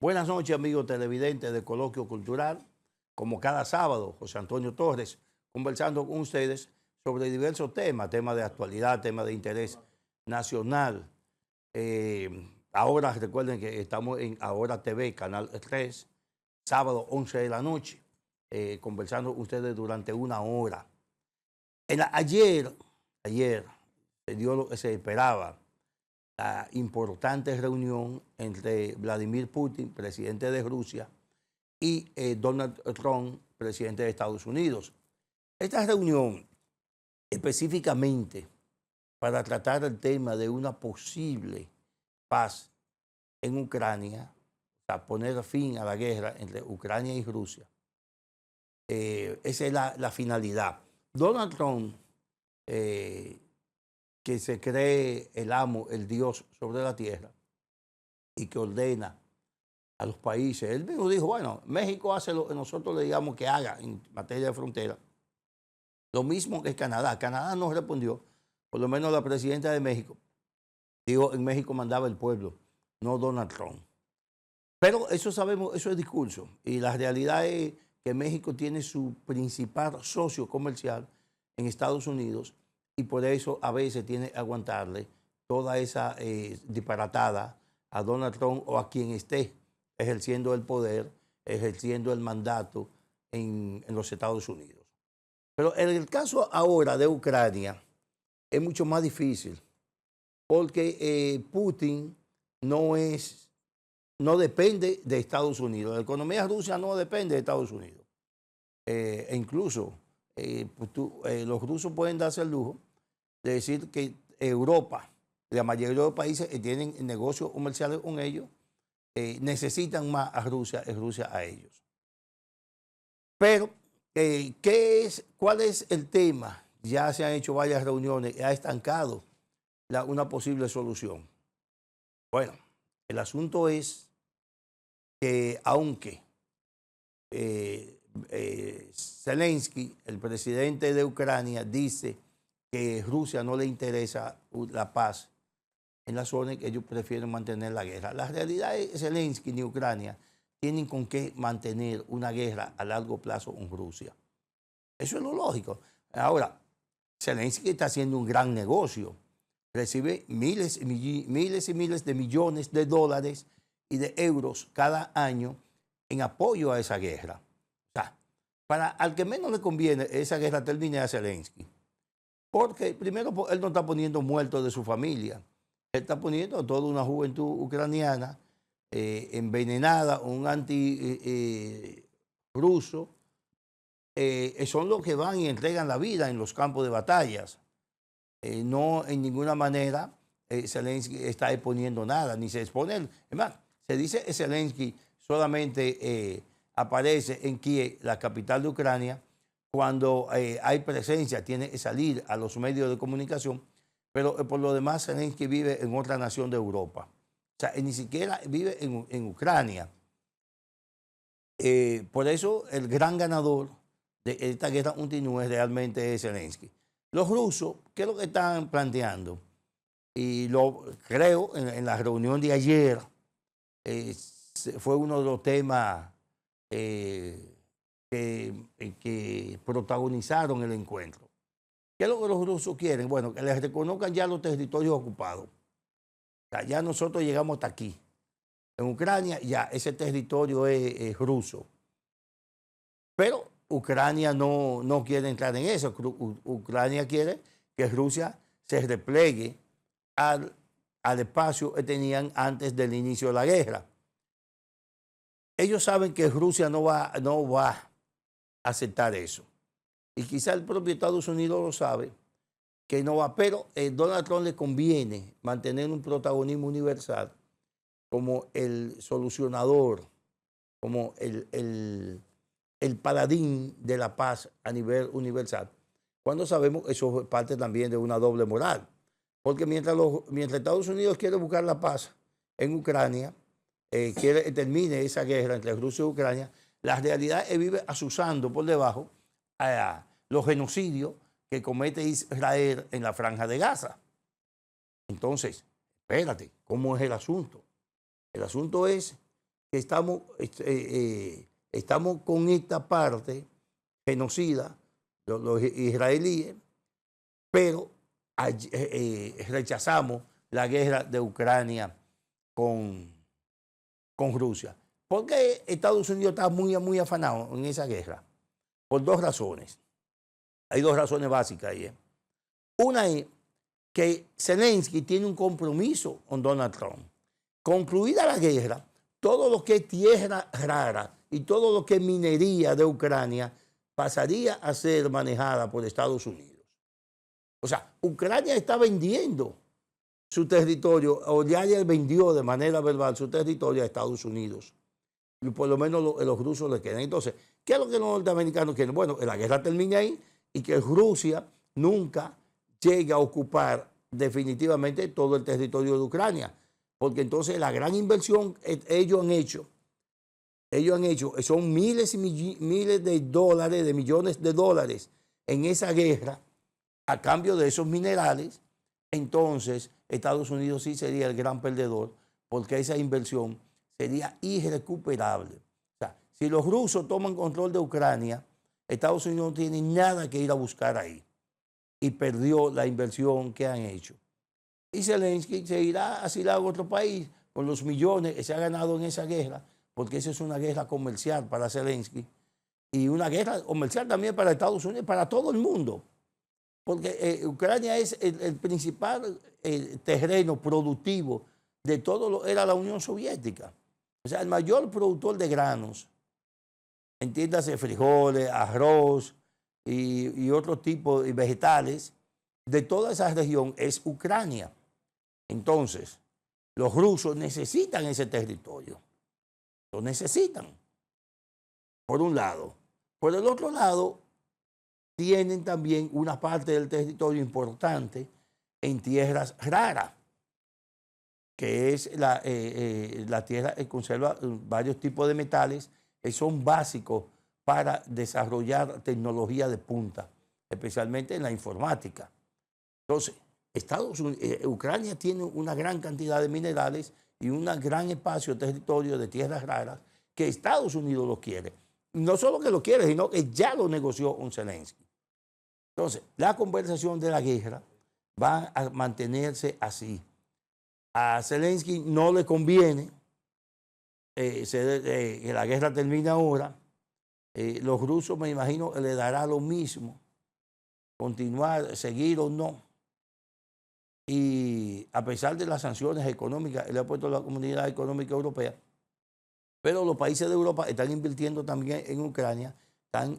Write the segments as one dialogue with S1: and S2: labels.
S1: Buenas noches, amigos televidentes de Coloquio Cultural. Como cada sábado, José Antonio Torres conversando con ustedes sobre diversos temas de actualidad, temas de interés nacional. Ahora recuerden que estamos en Ahora TV, Canal 3, sábado 11 de la noche, conversando con ustedes durante una hora. Ayer se dio lo que se esperaba, la importante reunión entre Vladimir Putin, presidente de Rusia, y Donald Trump, presidente de Estados Unidos. Esta reunión específicamente para tratar el tema de una posible paz en Ucrania, para poner fin a la guerra entre Ucrania y Rusia. Esa es la finalidad. Donald Trump, que se cree el amo, el Dios sobre la tierra y que ordena a los países. Él mismo dijo, bueno, México hace lo que nosotros le digamos que haga en materia de frontera. Lo mismo que Canadá. Canadá no respondió, por lo menos la presidenta de México. Dijo, en México mandaba el pueblo, no Donald Trump. Pero eso sabemos, eso es discurso. Y la realidad es que México tiene su principal socio comercial en Estados Unidos y por eso a veces tiene que aguantarle toda esa disparatada a Donald Trump o a quien esté ejerciendo el poder, ejerciendo el mandato en los Estados Unidos. Pero en el caso ahora de Ucrania es mucho más difícil porque Putin no depende de Estados Unidos. La economía rusa no depende de Estados Unidos. E incluso los rusos pueden darse el lujo de decir que Europa, la mayoría de los países que tienen negocios comerciales con ellos, necesitan más a Rusia y Rusia a ellos. Pero, ¿cuál es el tema? Ya se han hecho varias reuniones y ha estancado una posible solución. Bueno, el asunto es que aunque Zelensky, el presidente de Ucrania, dice que Rusia no le interesa la paz en la zona y que ellos prefieren mantener la guerra. La realidad es que Zelensky ni Ucrania tienen con qué mantener una guerra a largo plazo con Rusia. Eso es lo lógico. Ahora, Zelensky está haciendo un gran negocio. Recibe miles y miles de millones de dólares y de euros cada año en apoyo a esa guerra. O sea, al que menos le conviene esa guerra termine a Zelensky. Porque primero él no está poniendo muertos de su familia. Él está poniendo a toda una juventud ucraniana envenenada, un anti-ruso. Son los que van y entregan la vida en los campos de batallas. No en ninguna manera Zelensky está exponiendo nada, ni se expone. Es más, se dice que Zelensky solamente aparece en Kiev, la capital de Ucrania, cuando hay presencia, tiene que salir a los medios de comunicación, pero por lo demás Zelensky vive en otra nación de Europa. O sea, ni siquiera vive en Ucrania. Por eso el gran ganador de esta guerra continúa realmente es Zelensky. Los rusos, ¿qué es lo que están planteando? Y lo creo en la reunión de ayer, fue uno de los temas que protagonizaron el encuentro. ¿Qué es lo que los rusos quieren? Bueno, que les reconozcan ya los territorios ocupados. O sea, ya nosotros llegamos hasta aquí. En Ucrania ya ese territorio es ruso. Pero Ucrania no quiere entrar en eso. Ucrania quiere que Rusia se replegue al espacio que tenían antes del inicio de la guerra. Ellos saben que Rusia no va a aceptar eso. Y quizá el propio Estados Unidos lo sabe, que no va. Pero a Donald Trump le conviene mantener un protagonismo universal como el solucionador, como el paladín de la paz a nivel universal, cuando sabemos que eso es parte también de una doble moral. Porque mientras Estados Unidos quiere buscar la paz en Ucrania, quiere que termine esa guerra entre Rusia y Ucrania, la realidad es que vive asusando por debajo a los genocidios que comete Israel en la Franja de Gaza. Entonces, espérate, ¿cómo es el asunto? El asunto es que estamos con esta parte genocida, los israelíes, pero rechazamos la guerra de Ucrania con Rusia. ¿Por qué Estados Unidos está muy afanado en esa guerra? Por dos razones. Hay dos razones básicas ahí. Una es que Zelensky tiene un compromiso con Donald Trump. Concluida la guerra, todo lo que es tierra rara y todo lo que es minería de Ucrania pasaría a ser manejada por Estados Unidos. O sea, Ucrania está vendiendo su territorio, o ya vendió de manera verbal su territorio a Estados Unidos. Y por lo menos los rusos le quedan. Entonces, ¿qué es lo que los norteamericanos quieren? Bueno, que la guerra termine ahí y que Rusia nunca llegue a ocupar definitivamente todo el territorio de Ucrania. Porque entonces la gran inversión ellos han hecho, son miles y miles de dólares, de millones de dólares en esa guerra a cambio de esos minerales. Entonces Estados Unidos sí sería el gran perdedor porque esa inversión sería irrecuperable. O sea, si los rusos toman control de Ucrania, Estados Unidos no tiene nada que ir a buscar ahí y perdió la inversión que han hecho. Y Zelensky se irá asilar a otro país con los millones que se ha ganado en esa guerra, porque esa es una guerra comercial para Zelensky y una guerra comercial también para Estados Unidos, para todo el mundo. Porque Ucrania es el principal terreno productivo de todo era la Unión Soviética. O sea, el mayor productor de granos, entiéndase frijoles, arroz y otro tipo de vegetales, de toda esa región es Ucrania. Entonces, los rusos necesitan ese territorio. Lo necesitan, por un lado. Por el otro lado, tienen también una parte del territorio importante en tierras raras, que es la tierra que conserva varios tipos de metales que son básicos para desarrollar tecnología de punta, especialmente en la informática. Entonces, Ucrania tiene una gran cantidad de minerales y un gran espacio de territorio de tierras raras que Estados Unidos lo quiere. No solo que lo quiere, sino que ya lo negoció con Zelensky. Entonces, la conversación de la guerra va a mantenerse así. A Zelensky no le conviene que la guerra termine ahora. Los rusos, me imagino, le dará lo mismo, continuar, seguir o no. Y a pesar de las sanciones económicas, le ha puesto la Comunidad Económica Europea, pero los países de Europa están invirtiendo también en Ucrania, están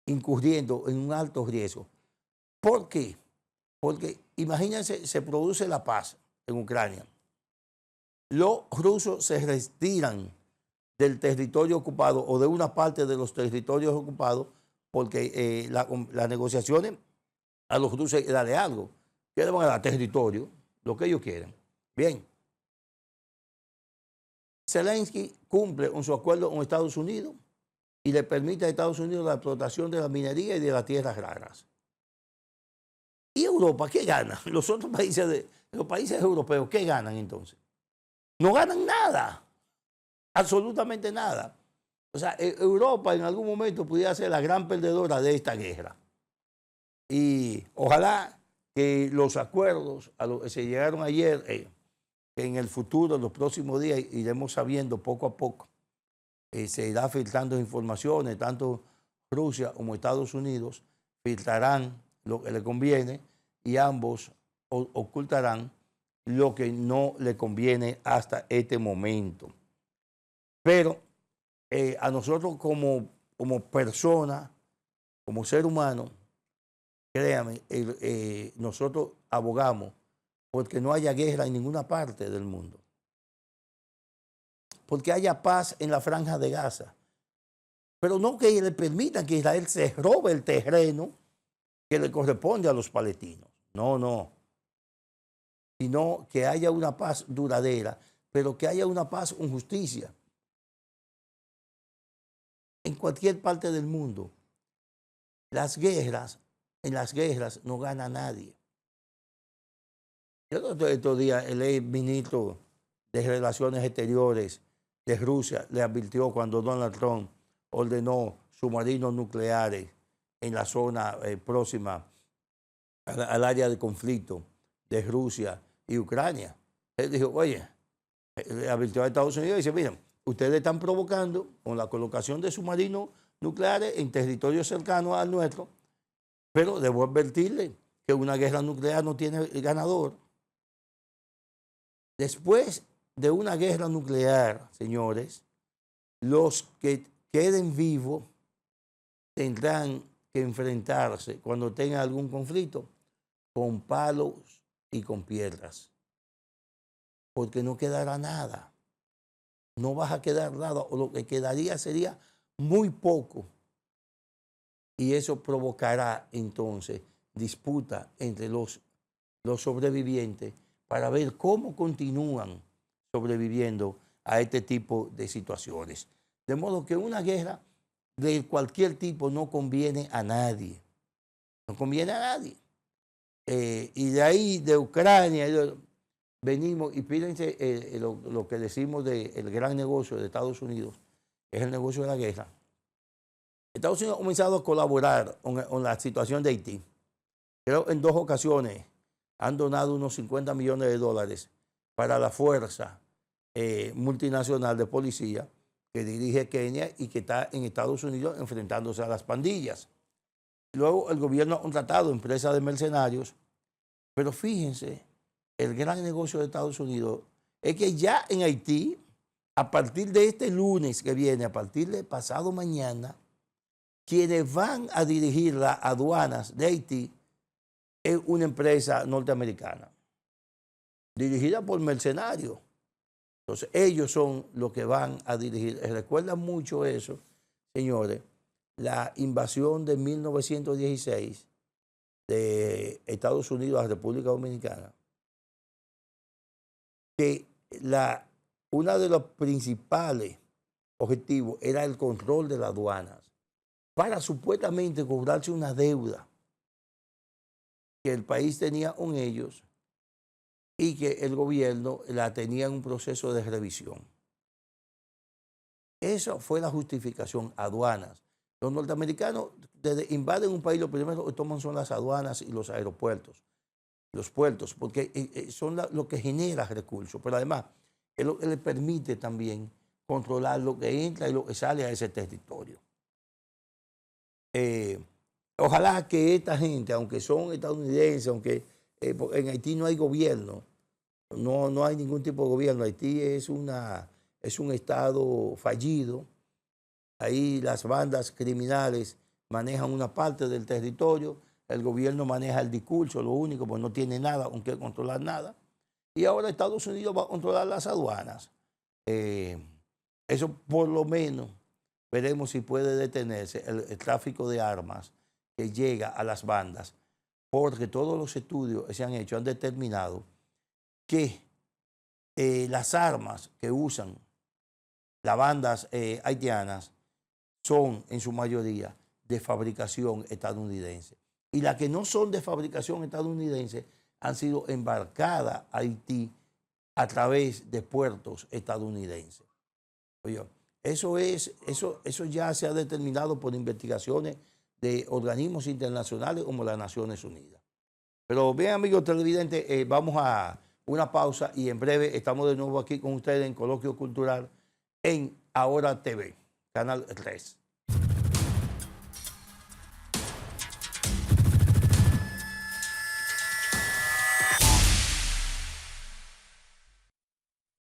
S1: incurriendo en un alto riesgo. ¿Por qué? Porque imagínense, se produce la paz en Ucrania. Los rusos se retiran del territorio ocupado o de una parte de los territorios ocupados porque las negociaciones a los rusos hay que darle algo. ¿Qué le van a dar? Territorio, lo que ellos quieren. Bien. Zelensky cumple con su acuerdo con Estados Unidos y le permite a Estados Unidos la explotación de la minería y de las tierras raras. ¿Y Europa qué gana? Los otros países, los países europeos, ¿qué ganan entonces? No ganan nada, absolutamente nada. O sea, Europa en algún momento pudiera ser la gran perdedora de esta guerra. Y ojalá que los acuerdos a los que se llegaron ayer, en el futuro, en los próximos días, iremos sabiendo poco a poco. Se irá filtrando informaciones, tanto Rusia como Estados Unidos filtrarán lo que le conviene y ambos ocultarán lo que no le conviene hasta este momento. Pero a nosotros como persona, como ser humano, créame, nosotros abogamos porque no haya guerra en ninguna parte del mundo. Porque haya paz en la franja de Gaza. Pero no que le permitan que Israel se robe el terreno que le corresponde a los palestinos. No, no. Sino que haya una paz duradera, pero que haya una paz con justicia. En cualquier parte del mundo, en las guerras no gana nadie. Yo estos días leí el ministro de Relaciones Exteriores de Rusia le advirtió cuando Donald Trump ordenó submarinos nucleares en la zona próxima al área de conflicto de Rusia y Ucrania. Él dijo, oye, le advirtió a Estados Unidos y dice, miren, ustedes están provocando con la colocación de submarinos nucleares en territorios cercanos al nuestro, pero debo advertirle que una guerra nuclear no tiene ganador. Después de una guerra nuclear, señores, los que queden vivos tendrán que enfrentarse cuando tengan algún conflicto con palos y con piedras, porque no quedará nada. No vas a quedar nada, o lo que quedaría sería muy poco. Y eso provocará entonces disputa entre los sobrevivientes para ver cómo continúan sobreviviendo a este tipo de situaciones. De modo que una guerra de cualquier tipo no conviene a nadie. No conviene a nadie. Y de ahí, de Ucrania, venimos, y fíjense lo que decimos del gran negocio de Estados Unidos, es el negocio de la guerra. Estados Unidos ha comenzado a colaborar con la situación de Haití. Creo en 2 ocasiones han donado unos 50 millones de dólares para la fuerza multinacional de policía que dirige Kenia y que está en Estados Unidos enfrentándose a las pandillas. Luego el gobierno ha contratado empresas de mercenarios, pero fíjense, el gran negocio de Estados Unidos es que ya en Haití, a partir de este lunes que viene, a partir de pasado mañana, quienes van a dirigir las aduanas de Haití es una empresa norteamericana, dirigida por mercenarios. Entonces, ellos son los que van a dirigir. Recuerdan mucho eso, señores, la invasión de 1916 de Estados Unidos a la República Dominicana, que uno de los principales objetivos era el control de las aduanas para supuestamente cobrarse una deuda que el país tenía con ellos y que el gobierno la tenía en un proceso de revisión. Esa fue la justificación, aduanas. Los norteamericanos invaden un país, lo primero que toman son las aduanas y los aeropuertos, los puertos, porque son lo que genera recursos, pero además es lo que le permite también controlar lo que entra y lo que sale a ese territorio. Ojalá que esta gente, aunque son estadounidenses, aunque en Haití no hay gobierno, no hay ningún tipo de gobierno, Haití es un estado fallido, ahí las bandas criminales manejan una parte del territorio, el gobierno maneja el discurso, lo único, pues no tiene nada con qué controlar nada, y ahora Estados Unidos va a controlar las aduanas. Eso por lo menos veremos si puede detenerse el tráfico de armas que llega a las bandas, porque todos los estudios que se han hecho han determinado que las armas que usan las bandas haitianas son en su mayoría de fabricación estadounidense. Y las que no son de fabricación estadounidense han sido embarcadas a Haití a través de puertos estadounidenses. Oye, eso ya se ha determinado por investigaciones de organismos internacionales como las Naciones Unidas. Pero bien, amigos televidentes, vamos a una pausa y en breve estamos de nuevo aquí con ustedes en Coloquio Cultural en Ahora TV, Canal 3.